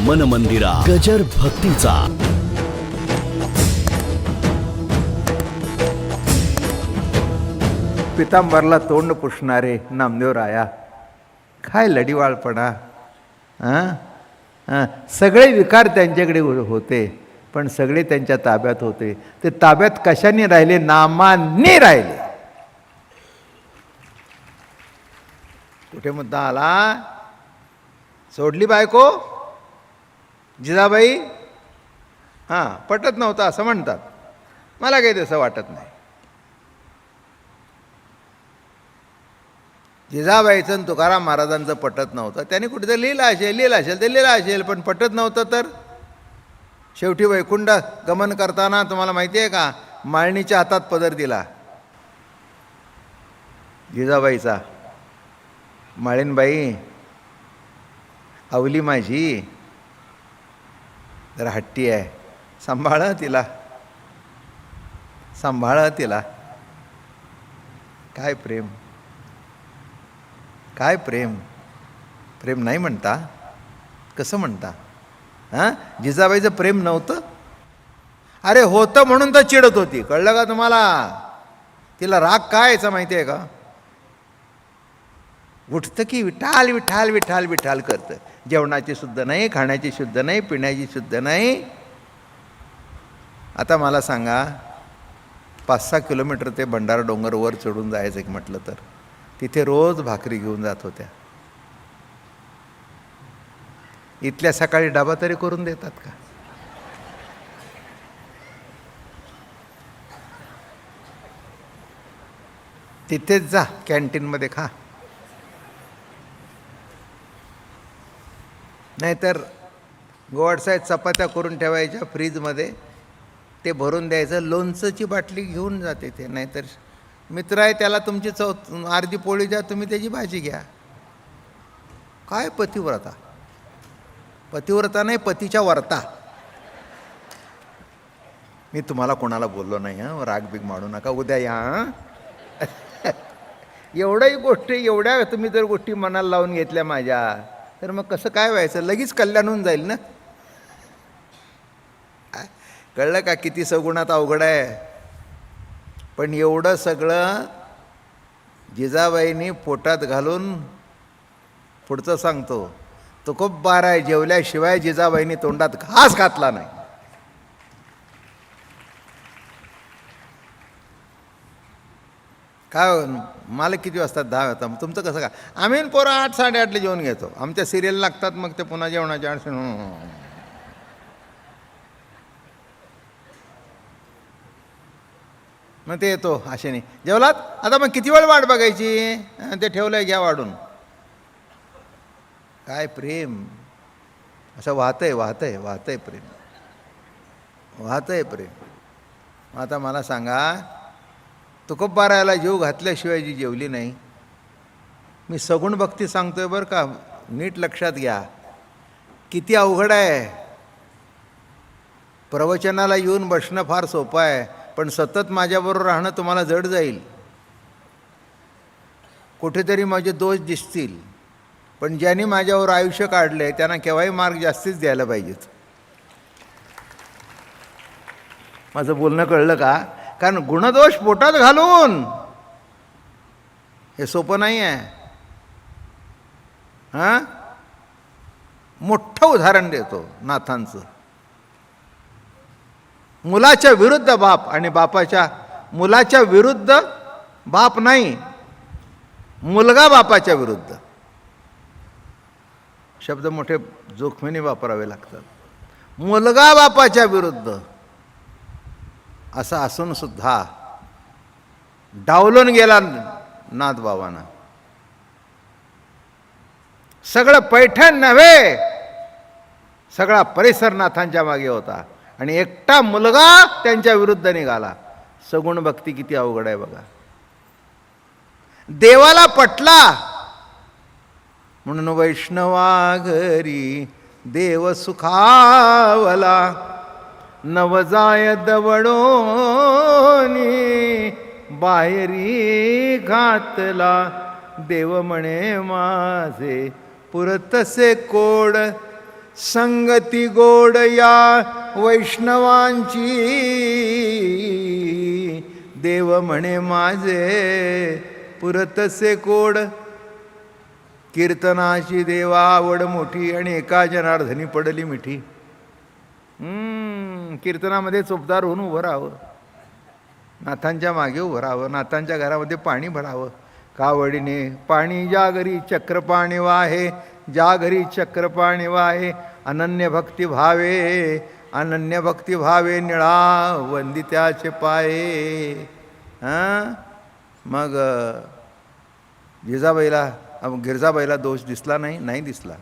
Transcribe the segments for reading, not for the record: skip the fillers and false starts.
मन मंदिरा गजर भक्तीचा. पितांबरला तोंड पुसणारे नामदेव राया, काय लढीवाळपणा. सगळे विकार त्यांच्याकडे होते, पण सगळे त्यांच्या ताब्यात होते. ते ताब्यात कशाने राहिले? नामाने राहिले. कुठे मुद्दा आला? सोडली बायको जिजाबाई, पटत नव्हतं असं म्हणतात. मला काही तसं वाटत नाही. जिजाबाईचं आणि तुकाराम महाराजांचं पटत नव्हतं. त्यांनी कुठेतरी लिहिलं असेल ते लिहिलं असेल, पण पटत नव्हतं. तर शेवटी वैकुंठ गमन करताना तुम्हाला माहिती आहे का, माळणीच्या हातात पदर दिला जिजाबाईचा. माळीनबाई, अवली माझी जरा हट्टी आहे, सांभाळा तिला, सांभाळा तिला. काय प्रेम, काय प्रेम. प्रेम नाही म्हणता, कसं म्हणता? जिजाबाईचं प्रेम नव्हतं? अरे होतं म्हणून तर चिडत होती, कळलं का तुम्हाला? तिला राग काय यायचा माहिती आहे का? उठतं की विठाल विठाल विठाल विठाल करतं. जेवणाची शुद्ध नाही, खाण्याची शुद्ध नाही, पिण्याची शुद्ध नाही. आता मला सांगा, 5-6 किलोमीटर ते भंडारा डोंगर वर चढून जायचं की म्हटलं तर तिथे रोज भाकरी घेऊन जात होत्या. इथल्या सकाळी डबा तरी करून देतात का? तिथेच जा, कॅन्टीनमध्ये खा. नाहीतर गोवाडसाहेब चपात्या करून ठेवायच्या फ्रीजमध्ये, ते भरून द्यायचं. लोणचंची बाटली घेऊन जाते ते. नाहीतर मित्र आहे त्याला तुमची अर्धी पोळी द्या, तुम्ही त्याची भाजी घ्या. काय पतिव्रता, पतिव्रता नाही, पतीच्या वर्ता. मी तुम्हाला कोणाला बोललो नाही, राग बिग माडू नका, उद्या या. एवढ्याही गोष्टी, एवढ्या तुम्ही जर गोष्टी मनाला लावून घेतल्या माझ्या, तर मग कसं काय व्हायचं? लगेच कल्याण होऊन जाईल ना. कळलं का किती सगुणात अवघड आहे? पण एवढं सगळं जिजाबाईंनी पोटात घालून, पुढचं सांगतो, तुकोबबार आहे, जेवल्याशिवाय जिजाबाईंनी तोंडात घास घातला नाही. काय मला किती वाजतात? 10 वाजता. तुमचं कसं काय? आम्ही पोरं 8-8:30ला जेवण घेतो. आमच्या सिरियल लागतात, मग ते पुन्हा जेवणाच्या अडचण. मग ते येतो आशेने, जेवलात? आता मग किती वेळ वाट बघायची? ते ठेवलंय, घ्या वाढून. काय प्रेम असं वाहतंय वाहतंय वाहतंय प्रेम, वाहतंय प्रेम. आता मला सांगा, तुकोबबारायला जीव घातल्याशिवाय जी जेवली नाही. मी सगुण भक्ती सांगतोय बरं का, नीट लक्षात घ्या. किती अवघड आहे. प्रवचनाला येऊन बसणं फार सोपं आहे, पण सतत माझ्याबरोबर राहणं तुम्हाला जड जाईल. कुठेतरी माझे दोष दिसतील, पण ज्यांनी माझ्यावर आयुष्य काढले त्यांना केव्हाही मार्क जास्तीच द्यायला पाहिजेत. माझं बोलणं कळलं का? कारण गुणदोष पोटात घालून हे सोपं नाही आहे. मोठं उदाहरण देतो नाथांचं. मुलाच्या विरुद्ध बाप, आणि बापाच्या, मुलाच्या विरुद्ध बाप नाही, मुलगा बापाच्या विरुद्ध. शब्द मोठे जोखमीने वापरावे लागतात. मुलगा बापाच्या विरुद्ध असं असून सुद्धा डावलून गेला नाथबाबांना. सगळं पैठण नव्हे, सगळा परिसर नाथांच्या मागे होता, आणि एकटा मुलगा त्यांच्या विरुद्ध निघाला. सगुण भक्ती किती अवघड आहे बघा. देवाला पटला म्हणून वैष्णवा घरी देव सुखावला. नवजाय दवडोनी बाहेरी घातला. देव म्हणे माझे पुरतसे कोड, संगती गोड या वैष्णवांची, देव म्हणे माझे पुरतसे कोड. कीर्तनाची देवा आवड मोठी आणि एका जनार्दनी पडली मिठी. कीर्तनामध्ये चोपदार होऊन उभं राहावं, नाथांच्या मागे उभं राहावं, नाथांच्या घरामध्ये पाणी भरावं. कावडीने पाणी ज्या घरी चक्र पाणी वाहे, ज्या घरी चक्र पाणी वाहे. अनन्य भक्ती भावे, अनन्य भक्ती भावे, निळा वंदित्याचे पाये. मग गिरजाबाईला दोष दिसला नाही? नाही दिसला.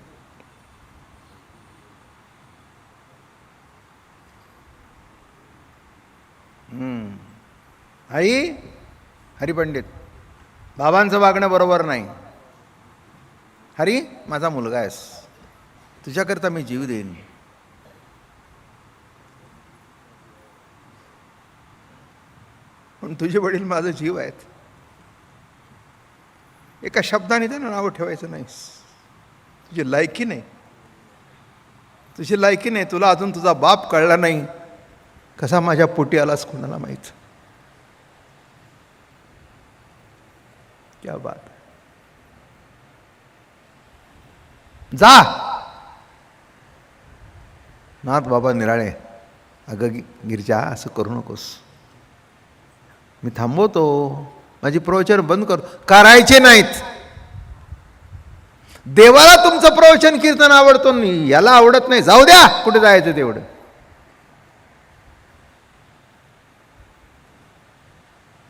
आई हरिपंडित, बाबांचं वागणं बरोबर नाही. हरी माझा मुलगा आहेस, तुझ्याकरता मी जीव देईन. पण तुझे वडील माझा जीव आहेत. एका शब्दाने त्यांना नावं ठेवायचं नाहीस. तुझी लायकी नाही, तुझी लायकी नाही. तुला अजून तुझा बाप कळला नाही. कसा माझ्या पोटी आलास कोणाला माहीत. क्या बात. जा. नाथ बाबा निराळे, अगं गिरजा असं करू नकोस. मी थांबवतो, माझी प्रवचन बंद करतो. करायचे नाहीत. देवाला तुमचं प्रवचन कीर्तन आवडतो, याला आवडत नाही. जाऊ द्या, कुठे जायचं तेवढं.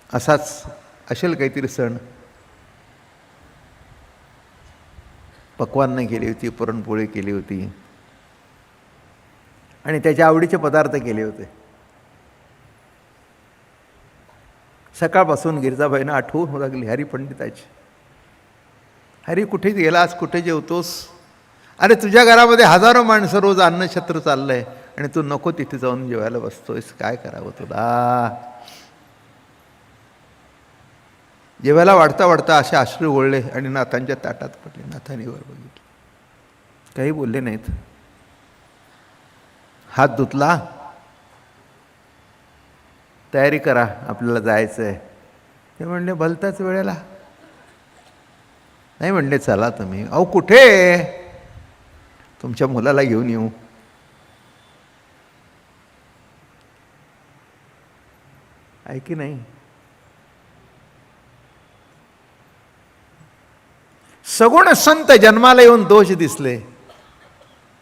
असाच असेल काहीतरी सण. पक्वान्न केली होती, पुरणपोळी केली होती आणि त्याच्या आवडीचे पदार्थ केले होते. सकाळपासून गिरजाबाईंना आठवून होऊ लागली हरी पंडिताची. हरी कुठे गेलास, कुठे जेवतोस? अरे तुझ्या घरामध्ये हजारो माणसं रोज अन्नछत्र चाललंय आणि तू नको तिथे जाऊन जेवायला बसतोयस. काय करावं तुला? जेवायला वाढता वाढता असे अश्रू ओळले आणि नाथांच्या ताटात पडले. नाथांनी वर बघितलं, काही बोलले नाहीत. हात धुतला, तयारी करा, आपल्याला जायचं आहे. ते म्हणले भलताच वेळेला. नाही म्हणले चला तुम्ही. अहो कुठे? तुमच्या मुलाला घेऊन येऊ. आहे की नाही? सगुण संत जन्माला येऊन दोष दिसले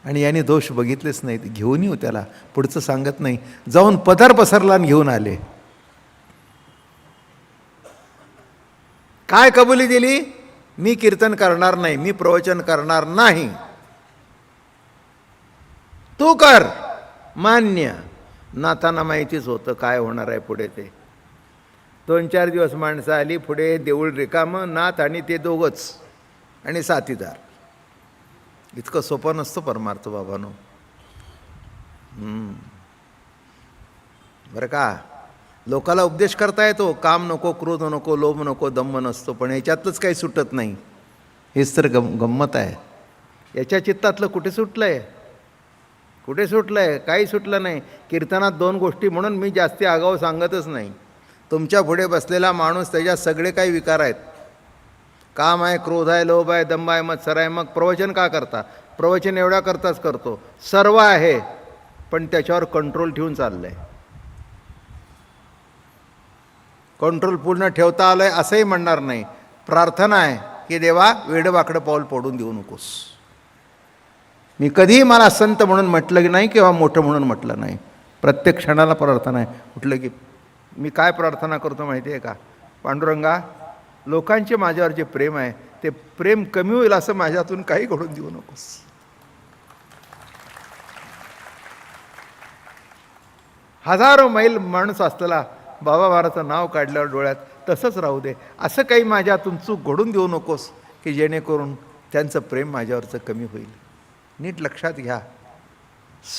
आणि याने दोष बघितलेच नाहीत. घेऊन येऊ त्याला. पुढचं सांगत नाही. जाऊन पदर पसरला आणि घेऊन आले. काय कबुली दिली? मी कीर्तन करणार नाही, मी प्रवचन करणार नाही. तू कर. मान्य. नाथांना माहितीच होतं काय होणार आहे पुढे ते. 2-4 दिवस माणसं आली. पुढे देऊळ रिकामं, नाथ आणि ते दोघंच आणि साथीदार. इतकं सोपं नसतं परमार्थ बाबांनो. बरं का? लोकाला उपदेश करता येतो, काम नको, क्रोध नको, लोभ नको, दंभ नसतो, पण याच्यातलंच काही सुटत नाही. हेच तर गंमत आहे. याच्या चित्तातलं कुठे सुटलं आहे? कुठे सुटलं आहे? काही सुटलं नाही. कीर्तनात 2 गोष्टी, म्हणून मी जास्ती आगाऊ सांगतच नाही. तुमच्या पुढे बसलेला माणूस, त्याच्यात सगळे काही विकार आहेत. काम आहे, क्रोध आहे, लोभ आहे, दंभ आहे, मत्सर आहे. मग प्रवचन का करता? प्रवचन एवढ्या करताच करतो. सर्व आहे, पण त्याच्यावर कंट्रोल ठेवून चाललं आहे. कंट्रोल पूर्ण ठेवता आलं आहे असंही म्हणणार नाही. प्रार्थना आहे की देवा वेडवाकडं पाऊल पडून देऊ नकोस. मी कधीही मला संत म्हणून म्हटलं नाही किंवा मोठं म्हणून म्हटलं नाही. प्रत्येक क्षणाला प्रार्थना आहे. म्हटलं की मी काय प्रार्थना करतो माहिती आहे का? पांडुरंगा, लोकांचे माझ्यावर जे प्रेम आहे ते प्रेम कमी होईल असं माझ्यातून काही घडून देऊ नकोस. हजारो मैल माणूस असलेला बाबा महाराजांचं नाव काढल्यावर डोळ्यात तसंच राहू दे. असं काही माझ्यातून चूक घडून देऊ नकोस की जेणेकरून त्यांचं प्रेम माझ्यावरचं कमी होईल. नीट लक्षात घ्या,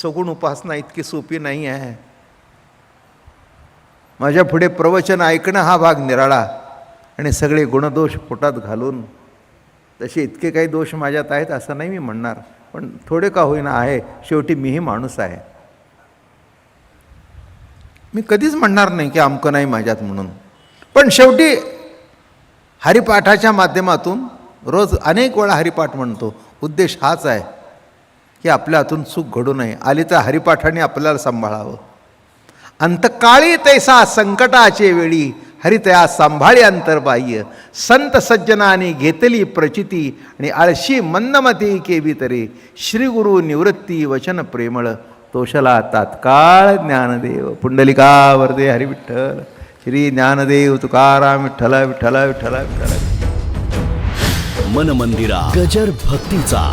सगुण उपासना इतकी सोपी नाही आहे. माझ्या पुढे प्रवचन ऐकणं हा भाग निराळा आणि सगळे गुणदोष पोटात घालून, तसे इतके काही दोष माझ्यात आहेत असं नाही मी म्हणणार, पण थोडे का होईना आहे, शेवटी मीही माणूस आहे. मी कधीच म्हणणार नाही की अमकं नाही माझ्यात म्हणून, पण शेवटी हरिपाठाच्या माध्यमातून रोज अनेक वेळा हरिपाठ म्हणतो. उद्देश हाच आहे की आपल्या हातून चूक घडू नये. आली तर हरिपाठाने आपल्याला सांभाळावं. अंतकाळी तैसा संकटाचे वेळी हरितया सांभाळे अंतर्बाह्य. संत सज्जनाने घेतली प्रचिती आणि आळशी मंदमती केवी तरे. श्री गुरु निवृत्ती वचन प्रेमळ तोषला तात्काळ ज्ञानदेव. पुंडलिका वरदे हरी विठ्ठल. श्री ज्ञानदेव तुकाराम विठ्ठल विठ्ठल विठ्ठल विठ्ठल. मन मंदिरा गजर भक्तीचा.